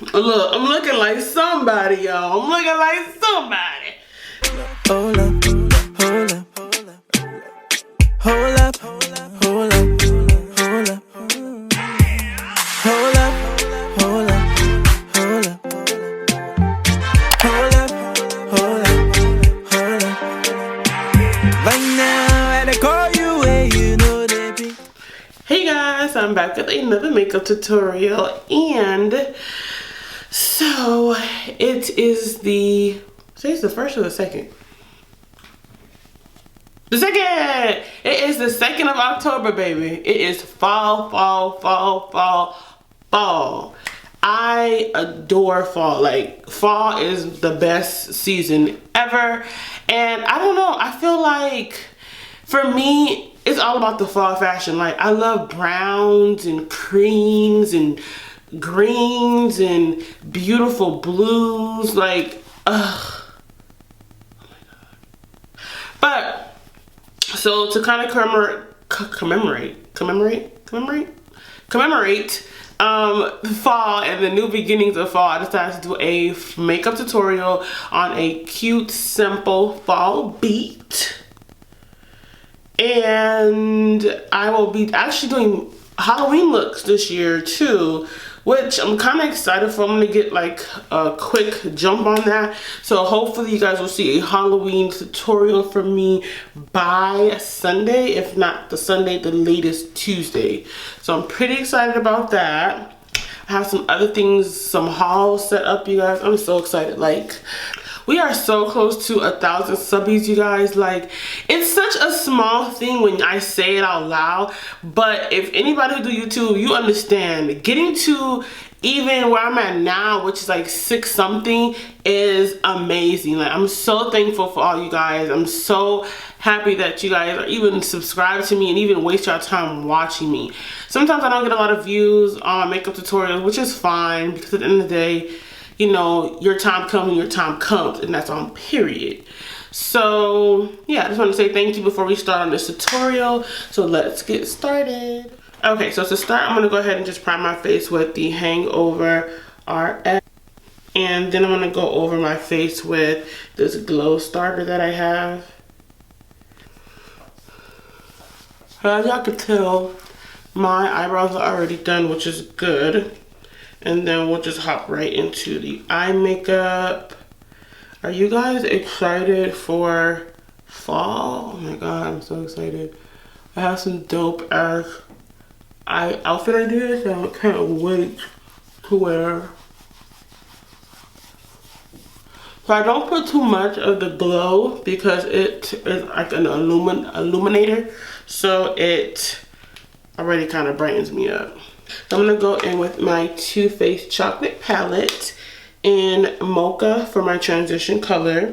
Look, I'm looking like somebody, y'all. I'm looking like somebody. Hold up, hold up, hold up, hold up, hold up, hold up, hold up, hold up, hold up, hold up, hold up. Right now, I call you where you know they be. Hey guys, I'm back with another makeup tutorial, and so it is the, say it's the first or the second? The second! It is the 2nd of October, baby. It is fall, fall, fall, fall, fall. I adore fall. Like, fall is the best season ever. And I don't know, I feel like for me, it's all about the fall fashion. Like, I love browns and creams and greens and beautiful blues. Like, ugh. Oh my God. But, so to kind of commemorate fall and the new beginnings of fall, I decided to do a makeup tutorial on a cute, simple fall beat. And I will be actually doing Halloween looks this year too, which I'm kind of excited for. I'm gonna get like a quick jump on that. So hopefully you guys will see a Halloween tutorial from me by Sunday, if not the Sunday, the latest Tuesday. So I'm pretty excited about that. I have some other things, some hauls set up, you guys. I'm so excited. Like, we are so close to 1,000 subbies, you guys. Like, it's such a small thing when I say it out loud, but if anybody who do YouTube, you understand. Getting to even where I'm at now, which is like 6 something, is amazing. Like, I'm so thankful for all you guys. I'm so happy that you guys are even subscribed to me and even waste your time watching me. Sometimes I don't get a lot of views on makeup tutorials, which is fine, because at the end of the day, you know, your time comes when your time comes, and that's on period. So yeah, I just want to say thank you before we start on this tutorial. So let's get started. Okay, so to start, I'm gonna go ahead and just prime my face with the Hangover RX, and then I'm gonna go over my face with this glow starter that I have. As y'all can tell, my eyebrows are already done, which is good. And then we'll just hop right into the eye makeup. Are you guys excited for fall? Oh my God, I'm so excited. I have some dope ass outfit ideas that I can't wait to wear. So I don't put too much of the glow because it is like an illuminator. So it already kind of brightens me up. So I'm gonna go in with my Too Faced chocolate palette in mocha for my transition color.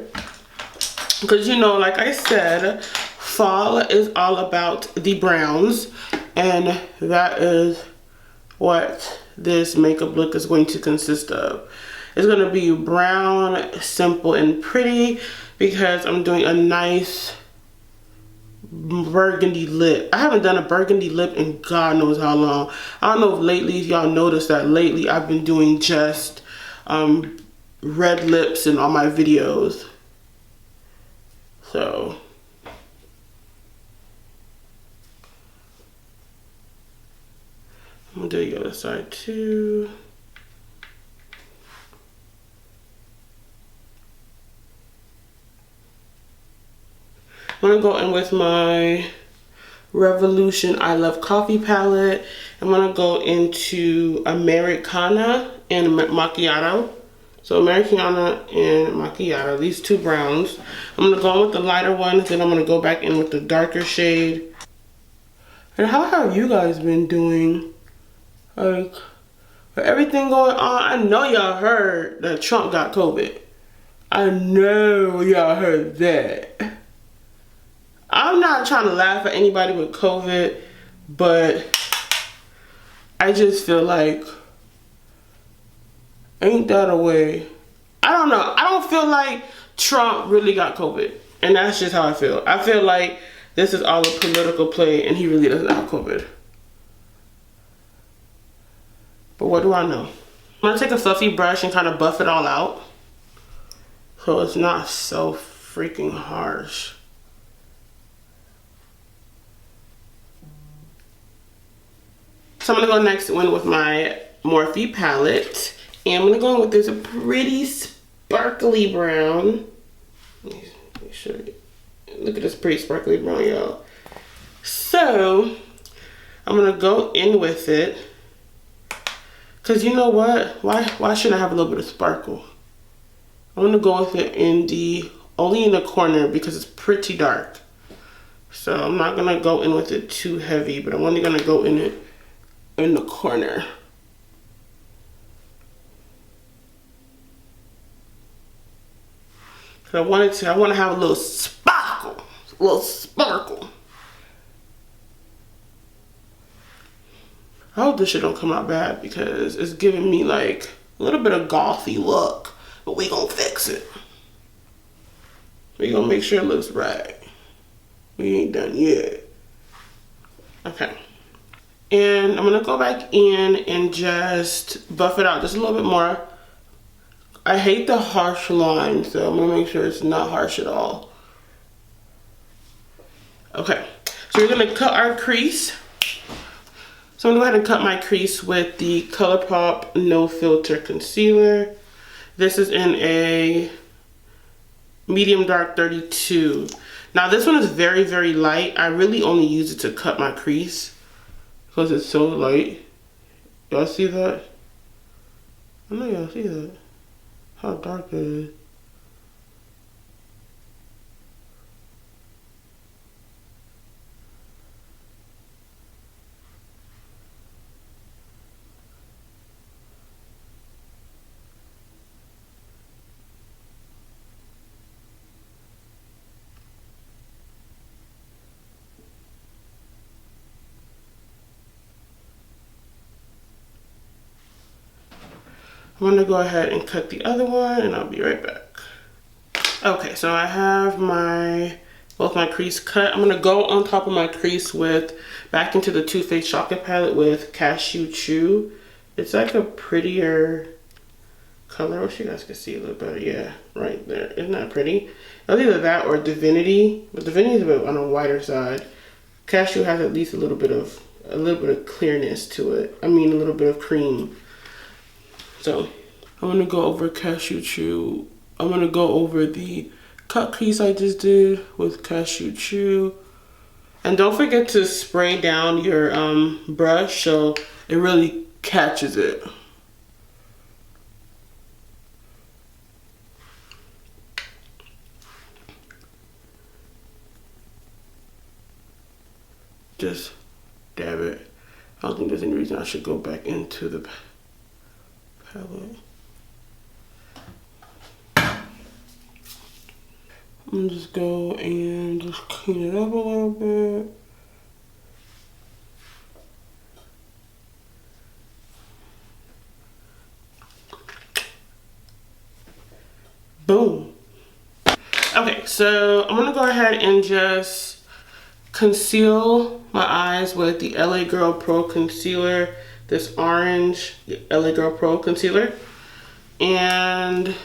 Because, you know, like I said, fall is all about the browns, and that is what this makeup look is going to consist of. It's gonna be brown, simple, and pretty, because I'm doing a nice burgundy lip. I haven't done a burgundy lip in God knows how long. I don't know if lately, if y'all noticed that lately I've been doing just red lips in all my videos. So I'm gonna do the other side too. I'm gonna go in with my Revolution I Love Coffee palette. I'm gonna go into Americana and Macchiato. So Americana and Macchiato, these two browns. I'm gonna go in with the lighter ones, then I'm gonna go back in with the darker shade. And how have you guys been doing? Like, with everything going on, I know y'all heard that Trump got COVID. I know y'all heard that. I'm not trying to laugh at anybody with COVID, but I just feel like, ain't that a way? I don't know. I don't feel like Trump really got COVID, and that's just how I feel. I feel like this is all a political play, and he really doesn't have COVID. But what do I know? I'm gonna take a fluffy brush and kind of buff it all out so it's not so freaking harsh. So I'm gonna go next in with my Morphe palette, and I'm gonna go in with this pretty sparkly brown. Let me show you. Look at this pretty sparkly brown, y'all. So I'm gonna go in with it, cause you know what? Why shouldn't I have a little bit of sparkle? I'm gonna go with it only in the corner because it's pretty dark. So I'm not gonna go in with it too heavy, but I'm only gonna go in it in the corner. So I want to have a little sparkle, I hope this shit don't come out bad because it's giving me like a little bit of gothy look, but we gonna fix it. We gonna make sure it looks right. We ain't done yet. Okay. And I'm gonna go back in and just buff it out just a little bit more. I hate the harsh line, so I'm gonna make sure it's not harsh at all. Okay, so we're gonna cut our crease. So I'm gonna go ahead and cut my crease with the ColourPop No Filter Concealer. This is in a medium dark 32. Now this one is very, very light. I really only use it to cut my crease because it's so light. Y'all see that? I know y'all see that. How dark it is. I'm gonna go ahead and cut the other one and I'll be right back. Okay, so I have both my crease cut. I'm gonna go on top of my crease back into the Too Faced Chocolate palette with Cashew Chew. It's like a prettier color. I wish you guys could see a little better. Yeah, right there. Isn't that pretty? It's either that or Divinity, but Divinity is a bit on a wider side. Cashew has at least a little bit of clearness to it. I mean, a little bit of cream. So I'm gonna go over Cashew Chew. I'm gonna go over the cut crease I just did with Cashew Chew. And don't forget to spray down your brush so it really catches it. Just dab it. I don't think there's any reason I should go back into the palette. I'm just go and just clean it up a little bit. Boom. Okay, so I'm gonna go ahead and just conceal my eyes with the LA Girl Pro Concealer, this orange LA Girl Pro Concealer. And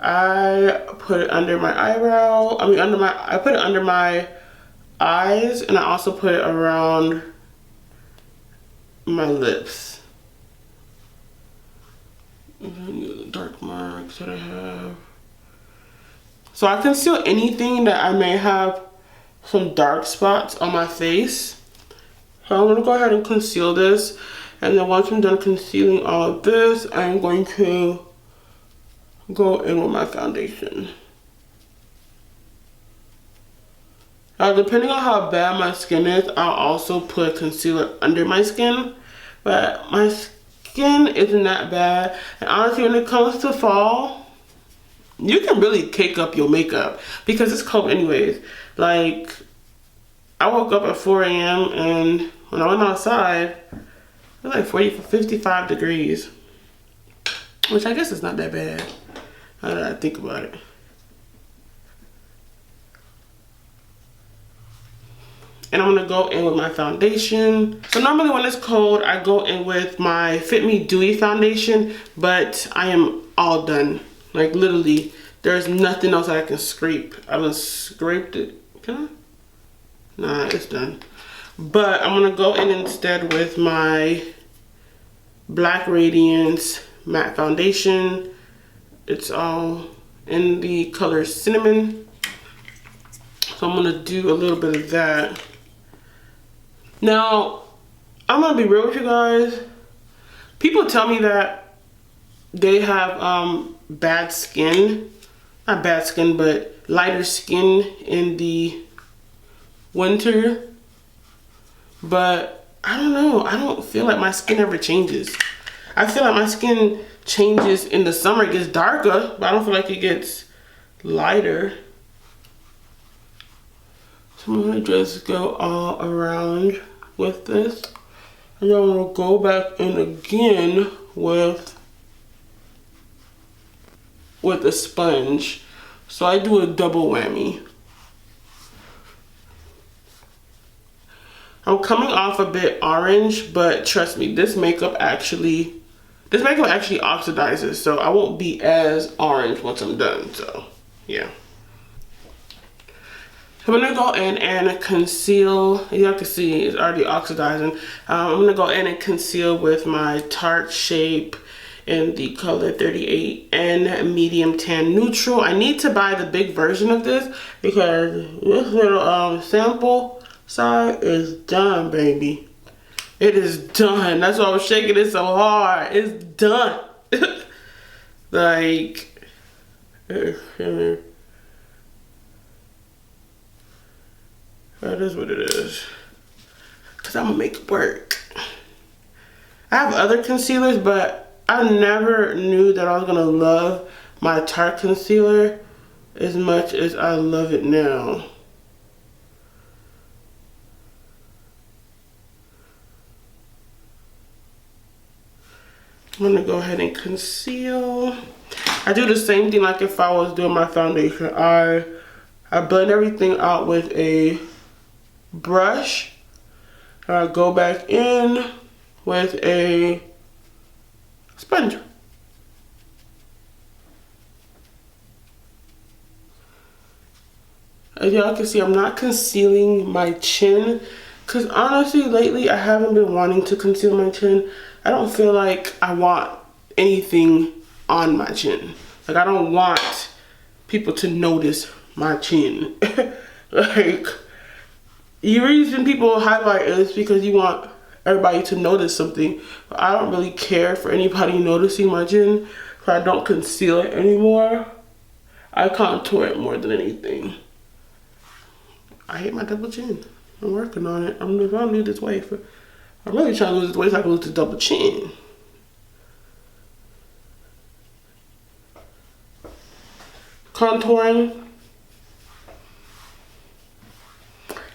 I put it under my eyebrow, I put it under my eyes, and I also put it around my lips. The dark marks that I have. So I conceal anything that I may have some dark spots on my face. So I'm gonna go ahead and conceal this, and then once I'm done concealing all of this, I'm going to go in with my foundation. Now, depending on how bad my skin is, I'll also put concealer under my skin, but my skin isn't that bad. And honestly, when it comes to fall, you can really cake up your makeup because it's cold anyways. Like, I woke up at 4 a.m. and when I went outside, it was like 55 degrees, which I guess is not that bad. How did I think about it? And I'm gonna go in with my foundation. So normally when it's cold, I go in with my Fit Me Dewy foundation, but I am all done. Like literally, there's nothing else I can scrape. I just scraped it. Can I? Nah, it's done. But I'm gonna go in instead with my Black Radiance matte foundation. It's all in the color Cinnamon. So I'm gonna do a little bit of that. Now, I'm gonna be real with you guys. People tell me that they have bad skin. Not bad skin, but lighter skin in the winter. But I don't know. I don't feel like my skin ever changes. I feel like my skin changes in the summer. It gets darker, but I don't feel like it gets lighter. So I'm gonna just go all around with this. And then I'm gonna go back in again with a sponge. So I do a double whammy. I'm coming off a bit orange, but trust me, this makeup actually oxidizes, so I won't be as orange once I'm done. So yeah. I'm gonna go in and conceal. You can see it's already oxidizing. I'm gonna go in and conceal with my Tarte Shape in the color 38 and medium tan neutral. I need to buy the big version of this because this little sample side is done, baby. It is done. That's why I was shaking it so hard. It's done. Like, that is what it is. Cause I'm gonna make it work. I have other concealers, but I never knew that I was gonna love my Tarte concealer as much as I love it now. I'm gonna go ahead and conceal. I do the same thing like if I was doing my foundation. I blend everything out with a brush. I go back in with a sponge. As y'all can see, I'm not concealing my chin because honestly lately I haven't been wanting to conceal my chin. I don't feel like I want anything on my chin. Like I don't want people to notice my chin. Like, the reason people highlight is because you want everybody to notice something. But I don't really care for anybody noticing my chin, so I don't conceal it anymore. I contour it more than anything. I hate my double chin. I'm working on it. I'm trying to lose this weight. I'm really trying to lose this weight so I can lose the double chin. Contouring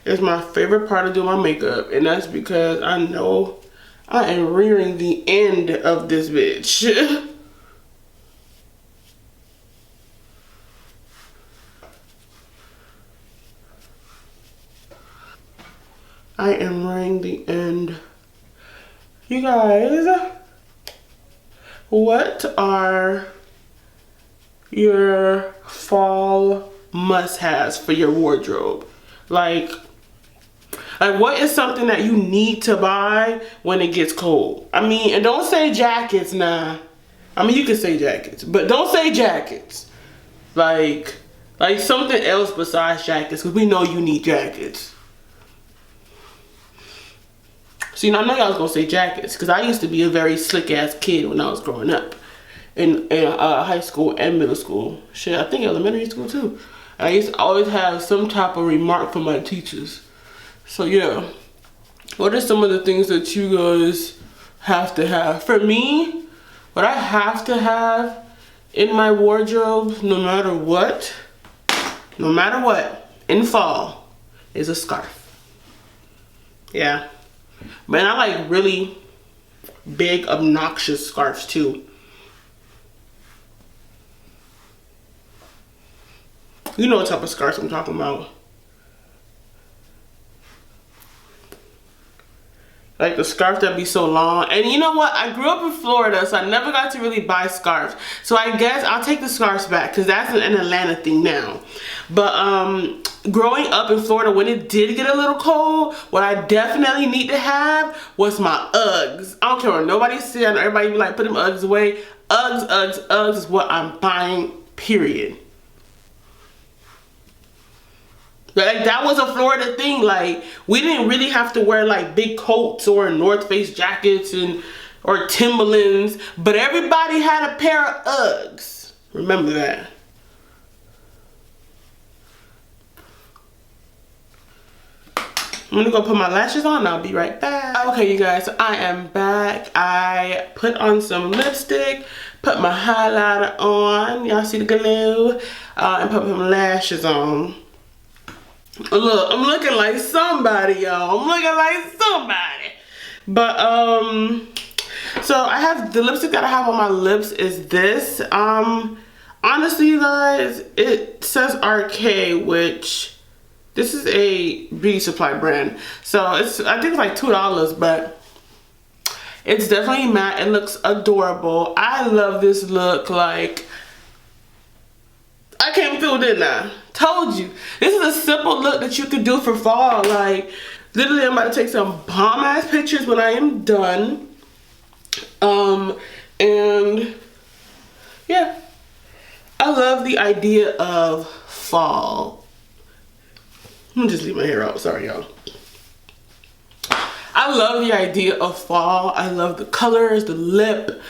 is my favorite part of doing my makeup, and that's because I know I am rearing the end of this bitch. I am rearing the end. You guys, what are your fall must-haves for your wardrobe? Like what is something that you need to buy when it gets cold? I mean, and don't say jackets now. I mean, you can say jackets, but don't say jackets. Like something else besides jackets, because we know you need jackets. See, I know y'all was gonna say jackets, because I used to be a very slick ass kid when I was growing up. In high school and middle school. Shit, I think elementary school too. And I used to always have some type of remark from my teachers. So yeah, what are some of the things that you guys have to have? For me, what I have to have in my wardrobe, no matter what, in fall, is a scarf. Yeah. Man, I like really big, obnoxious scarves too. You know what type of scarves I'm talking about. Like the scarf that be so long. And you know what? I grew up in Florida, so I never got to really buy scarves. So I guess I'll take the scarves back because that's an Atlanta thing now. But growing up in Florida, when it did get a little cold, what I definitely need to have was my Uggs. I don't care what nobody said. Everybody be like, put them Uggs away. Uggs, Uggs, Uggs is what I'm buying, period. Like that was a Florida thing. Like we didn't really have to wear like big coats or North Face jackets or Timberlands, but everybody had a pair of Uggs. Remember that. I'm gonna go put my lashes on and I'll be right back. Okay, you guys, so I am back. I put on some lipstick, put my highlighter on. Y'all see the glow? And put my lashes on. Look, I'm looking like somebody, y'all. I'm looking like somebody. But so I have the lipstick that I have on my lips is this. Honestly, you guys, it says RK, which this is a beauty supply brand. So it's, I think it's like $2, but it's definitely matte. It looks adorable. I love this look. Like, I came through, didn't I? Told you. This is a simple look that you could do for fall. Like, literally, I'm about to take some bomb ass pictures when I am done. And yeah, I love the idea of fall. Let me just leave my hair out. Sorry, y'all. I love the idea of fall. I love the colors, the lip.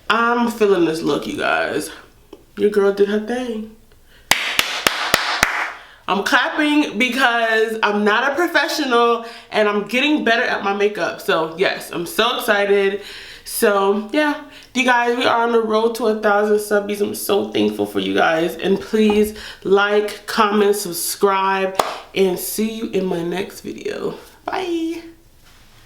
I'm feeling this look, you guys. Your girl did her thing. I'm clapping because I'm not a professional and I'm getting better at my makeup. So yes, I'm so excited. So yeah, you guys, we are on the road to 1,000 subbies. I'm so thankful for you guys. And please like, comment, subscribe, and see you in my next video. Bye.